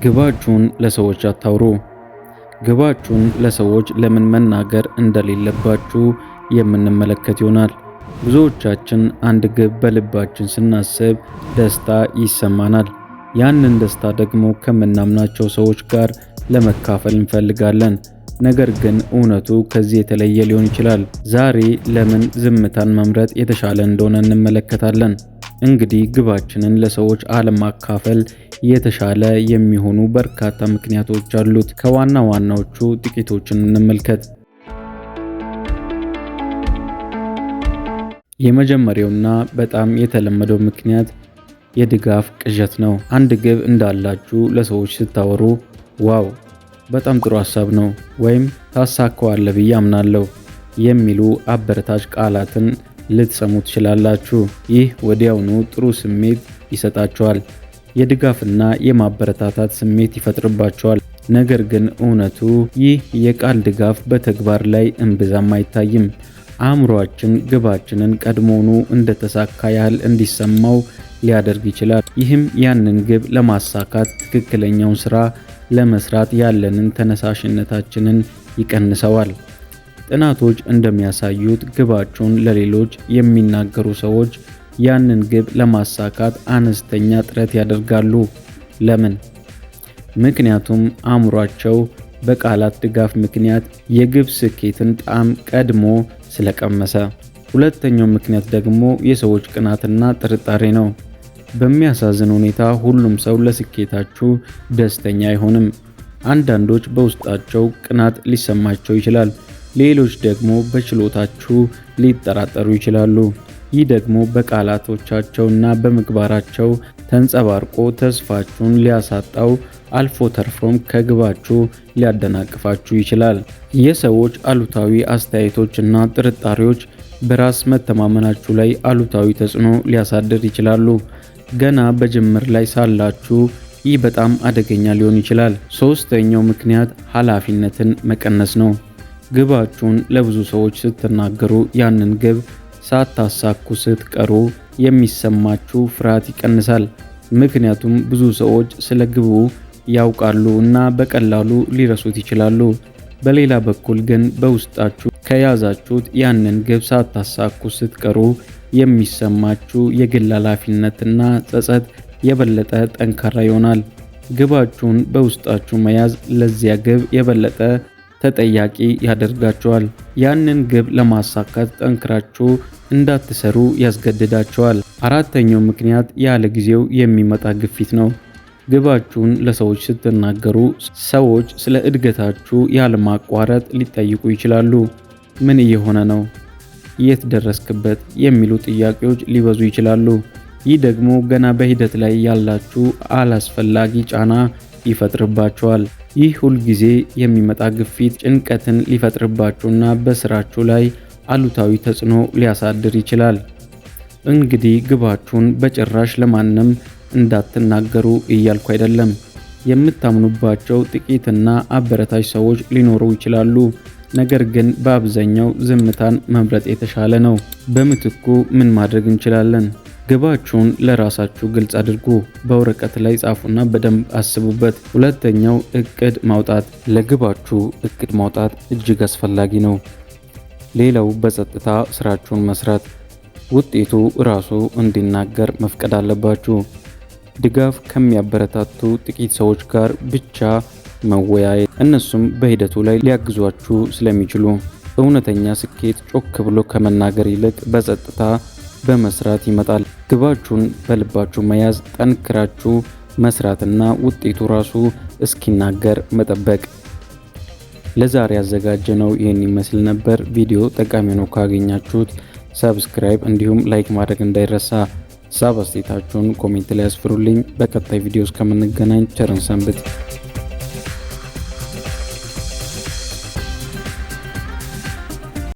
ግባችሁን ለሰዎች አታውሩ። ግባችሁን ለሰዎች ለምን መናገር እንደሌለባችሁ የምንመለከት ይሆናል። ብዙዎቻችን አንድ ግብ በልባችን ስናስብ ደስታ ይሰማናል። ያንን ደስታ ደግሞ ከምናምናቸው ሰዎች ጋር ለመካፈል እንፈልጋለን። ነገር ግን እውነቱ ከዚህ የተለየ ሊሆን ይችላል። ዛሬ ለምን ዝምታን መምረጥ የተሻለ እንደሆነ እንመለከታለን። እንግዲህ ግባችንን ለሰዎች አለማካፈል የተሻለ የሚሆኑ በርካታ ምክንያቶች አሉት። ከዋና ዋናዎቹ ጥቂቶችን እንመልከት። የመጀመሪያውና በጣም የተለመደው ምክንያት የድጋፍ ቅዠት ነው። አንድ ግብ እንዳላችሁ ለሰዎች ስታወሩ ዋው በጣም ጥሩ ሐሳብ ነው ወይም ታሳካዋለህ ብዬ አምናለሁ የሚሉ አበረታች ቃላትን ልትሰሙ ትችላላችሁ። ይህ ወዲያውኑ ጥሩ ስሜት ይሰጣችኋል። የድጋፍና የማበረታታት ስሜት ይፈጥርባችኋል። ነገር ግን እውነቱ ይህ የቃል ድጋፍ በተግባር ላይ እምብዛም አይታይም። አእምሮአችን ግባችንን ቀድሞውኑ እንደተሳካ ያህል እንዲሰማው ሊያደርግ ይችላል። ይህም ያንን ግብ ለማሳካት ትክክለኛውን ስራ ለመስራት ያለንን ተነሳሽነታችንን ይቀንሰዋል። ጥናቶች እንደሚያሳዩት ግባቸውን ለሌሎች የሚናገሩ ሰዎች ያንን ግብ ለማሳካት አነስተኛ ጥረት ያደርጋሉ። ለምን? ምክንያቱም አእምሯቸው በቃላት ድጋፍ ምክንያት የግብ ስኬትን ጣዕም ቀድሞ ስለቀመሰ። ሁለተኛው ምክንያት ደግሞ የሰዎች ቅናትና ጥርጣሬ ነው። በሚያሳዝን ሁኔታ ሁሉም ሰው ለስኬታችሁ ደስተኛ አይሆንም። አንዳንዶች በውስጣቸው ቅናት ሊሰማቸው ይችላል፣ ሌሎች ደግሞ በችሎታችሁ ሊጠራጠሩ ይችላሉ። ይህ ደግሞ በቃላቶቻቸውና በምግባራቸው ተንጸባርቆ ተስፋችሁን ሊያሳጣው አልፎ ተርፎም ከግባችሁ ሊያደናቅፋችሁ ይችላል። የሰዎች አሉታዊ አስተያየቶችና ጥርጣሬዎች በራስ መተማመናችሁ ላይ አሉታዊ ተጽዕኖ ሊያሳድር ይችላሉ። ገና በጅምር ላይ ሳላችሁ ይህ በጣም አደገኛ ሊሆን ይችላል። ሶስተኛው ምክንያት ኃላፊነትን መቀነስ ነው። ግባችሁን ለብዙ ሰዎች ስትናገሩ ያንን ግብ ሳታሳኩ ስትቀሩ የሚሰማችሁ ፍርሃት ይቀንሳል። ምክንያቱም ብዙ ሰዎች ስለ ግቡ ያውቃሉ እና በቀላሉ ሊረሱት ይችላሉ። በሌላ በኩል ግን በውስጣችሁ ከያዛችሁት ያንን ግብ ሳታሳኩ ስትቀሩ የሚሰማችሁ የግል ኃላፊነትና ጸጸት የበለጠ ጠንካራ ይሆናል። ግባችሁን በውስጣችሁ መያዝ ለዚያ ግብ የበለጠ ተጠያቂ ያደርጋችኋል። ያንን ግብ ለማሳካት ጠንክራችሁ እንዳትሰሩ ያስገድዳችኋል። አራተኛው ምክንያት ያለ ጊዜው የሚመጣ ግፊት ነው። ግባችሁን ለሰዎች ስትናገሩ ሰዎች ስለ እድገታችሁ ያለማቋረጥ ሊጠይቁ ይችላሉ። ምን እየሆነ ነው? የት ደረስክበት? የሚሉ ጥያቄዎች ሊበዙ ይችላሉ። ይህ ደግሞ ገና በሂደት ላይ ያላችሁ አላስፈላጊ ጫና ይፈጥርባችኋል። ይህ ሁልጊዜ የሚመጣ ግፊት ጭንቀትን ሊፈጥርባችሁና በስራችሁ ላይ አሉታዊ ተጽዕኖ ሊያሳድር ይችላል። እንግዲህ ግባችሁን በጭራሽ ለማንም እንዳትናገሩ እያልኩ አይደለም። የምታምኑባቸው ጥቂትና አበረታች ሰዎች ሊኖሩ ይችላሉ። ነገር ግን በአብዛኛው ዝምታን መምረጥ የተሻለ ነው። በምትኩ ምን ማድረግ እንችላለን? ግባችሁን ለራሳችሁ ግልጽ አድርጉ። በወረቀት ላይ ጻፉና በደንብ አስቡበት። ሁለተኛው እቅድ ማውጣት። ለግባችሁ እቅድ ማውጣት እጅግ አስፈላጊ ነው። ሌላው በጸጥታ ስራችሁን መስራት። ውጤቱ ራሱ እንዲናገር መፍቀድ አለባችሁ። ድጋፍ ከሚያበረታቱ ጥቂት ሰዎች ጋር ብቻ መወያየት፣ እነሱም በሂደቱ ላይ ሊያግዟችሁ ስለሚችሉ። እውነተኛ ስኬት ጮክ ብሎ ከመናገር ይልቅ በጸጥታ በመስራት ይመጣል። ግባችሁን በልባችሁ መያዝ፣ ጠንክራችሁ መስራትና ውጤቱ ራሱ እስኪናገር መጠበቅ። ለዛሬ ያዘጋጀነው ይህን ይመስል ነበር። ቪዲዮ ጠቃሚ ነው ካገኛችሁት ሰብስክራይብ እንዲሁም ላይክ ማድረግ እንዳይረሳ። ሀሳብ አስተያየታችሁን ኮሜንት ላይ አስፍሩልኝ። በቀጣይ ቪዲዮ እስከምንገናኝ ቸርን ሰንብት።